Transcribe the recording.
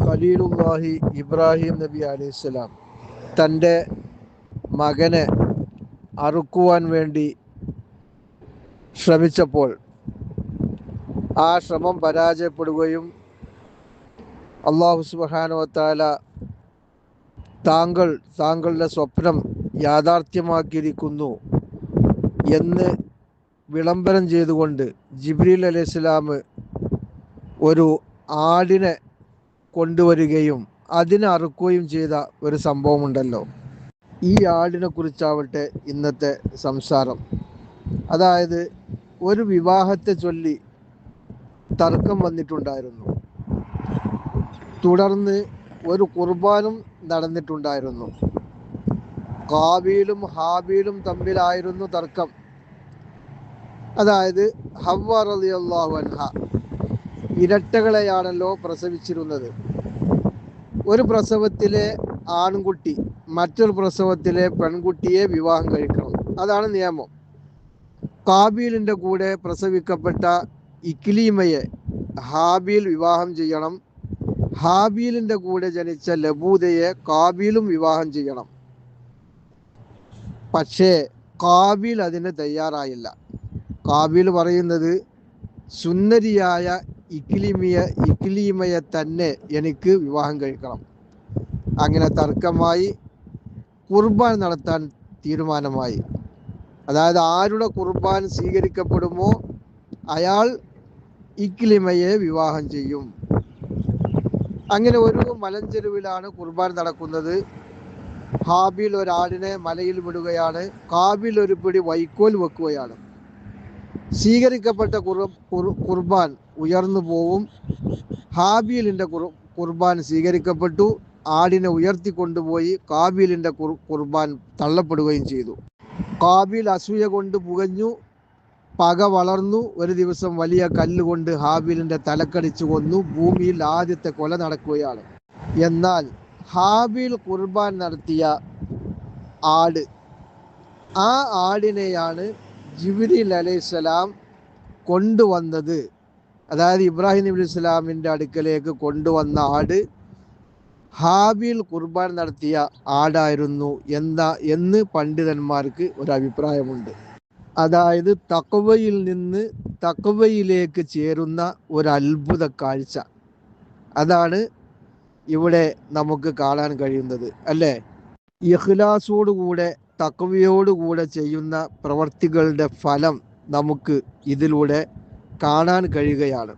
ഖലീലുല്ലാഹി ഇബ്രാഹിം നബി അലൈഹിസ്സലാം തൻ്റെ മകനെ അറുക്കുവാൻ വേണ്ടി ശ്രമിച്ചപ്പോൾ ആ ശ്രമം പരാജയപ്പെടുകയും അല്ലാഹു സുബ്ഹാനഹു വ തആല താങ്കളുടെ സ്വപ്നം യാഥാർത്ഥ്യമാക്കിയിരിക്കുന്നു എന്ന് വിളംബരം ചെയ്തുകൊണ്ട് ജിബ്രീൽ അലൈഹിസ്സലാം ഒരു ആടിനെ കൊണ്ടുവരികയും അതിനെ അറുക്കുകയും ചെയ്ത ഒരു സംഭവമുണ്ടല്ലോ. ഈ ആടിനെ കുറിച്ചാവട്ടെ ഇന്നത്തെ സംസാരം. അതായത് ഒരു വിവാഹത്തെ ചൊല്ലി തർക്കം വന്നിട്ടുണ്ടായിരുന്നു. തുടർന്ന് ഒരു ഖുർബാനും നടന്നിട്ടുണ്ടായിരുന്നു. ഖാബീലും ഹാബീലും തമ്മിലായിരുന്നു തർക്കം. അതായത് ഹവ്വ റളിയല്ലാഹു അൻഹ ഇരട്ടകളെയാണല്ലോ പ്രസവിച്ചിരുന്നത്. ഒരു പ്രസവത്തിലെ ആൺകുട്ടി മറ്റൊരു പ്രസവത്തിലെ പെൺകുട്ടിയെ വിവാഹം കഴിക്കണം, അതാണ് നിയമം. ഖാബീലിൻ്റെ കൂടെ പ്രസവിക്കപ്പെട്ട ഇക്ലീമയെ ഹാബീൽ വിവാഹം ചെയ്യണം. ഹാബീലിൻ്റെ കൂടെ ജനിച്ച ലബൂദയെ ഖാബീലും വിവാഹം ചെയ്യണം. പക്ഷേ ഖാബീൽ അതിന് തയ്യാറായില്ല. ഖാബീൽ പറയുന്നത് സുന്ദരിയായ ഇക്ലീമയെ തന്നെ എനിക്ക് വിവാഹം കഴിക്കണം. അങ്ങനെ തർക്കമായി. ഖുർബാൻ നടത്താൻ തീരുമാനമായി. അതായത് ആരുടെ ഖുർബാൻ സ്വീകരിക്കപ്പെടുമോ അയാൾ ഇക്ലിമയെ വിവാഹം ചെയ്യും. അങ്ങനെ ഒരു മലഞ്ചെരുവിലാണ് ഖുർബാൻ നടക്കുന്നത്. ഹാബീൽ ഒരാടിനെ മലയിൽ വിടുകയാണ്. ഖാബീൽ ഒരു പിടി വൈക്കോൽ വെക്കുകയാണ്. സ്വീകരിക്കപ്പെട്ട ഖുർബാൻ ഉയർന്നു പോവും. ഹാബീലിൻ്റെ ഖുർബാൻ സ്വീകരിക്കപ്പെട്ടു. ആടിനെ ഉയർത്തിക്കൊണ്ടുപോയി ഖാബീലിൻ്റെ ഖുർബാൻ തള്ളപ്പെടുകയും ചെയ്തു. ഖാബീൽ അസൂയ കൊണ്ട് പുകഞ്ഞു, പക വളർന്നു. ഒരു ദിവസം വലിയ കല്ലുകൊണ്ട് ഹാബീലിൻ്റെ തലക്കടിച്ചു കൊന്നു. ഭൂമിയിൽ ആദ്യത്തെ കൊല നടക്കുകയാണ്. എന്നാൽ ഹാബീൽ ഖുർബാൻ നടത്തിയ ആട്, ആ ആടിനെയാണ് ജിബ്രീൽ അലൈഹിസ്സലാം കൊണ്ടുവന്നത്. അതായത് ഇബ്രാഹിം നബി അലൈഹിസ്സലാമിൻ്റെ അടുക്കലേക്ക് കൊണ്ടുവന്ന ആട് ഹാബീൽ ഖുർബാൻ നടത്തിയ ആടായിരുന്നു എന്ന് പണ്ഡിതന്മാർക്ക് ഒരു അഭിപ്രായമുണ്ട്. അതായത് തഖ്വയിൽ നിന്ന് തഖ്വയിലേക്ക് ചേരുന്ന ഒരു അത്ഭുത കാഴ്ച, അതാണ് ഇവിടെ നമുക്ക് കാണാൻ കഴിയുന്നത്, അല്ലേ? ഇഖ്ലാസോടുകൂടെ തഖ്വയോടുകൂടെ ചെയ്യുന്ന പ്രവർത്തികളുടെ ഫലം നമുക്ക് ഇതിലൂടെ കാണാൻ കഴിയുകയാണ്.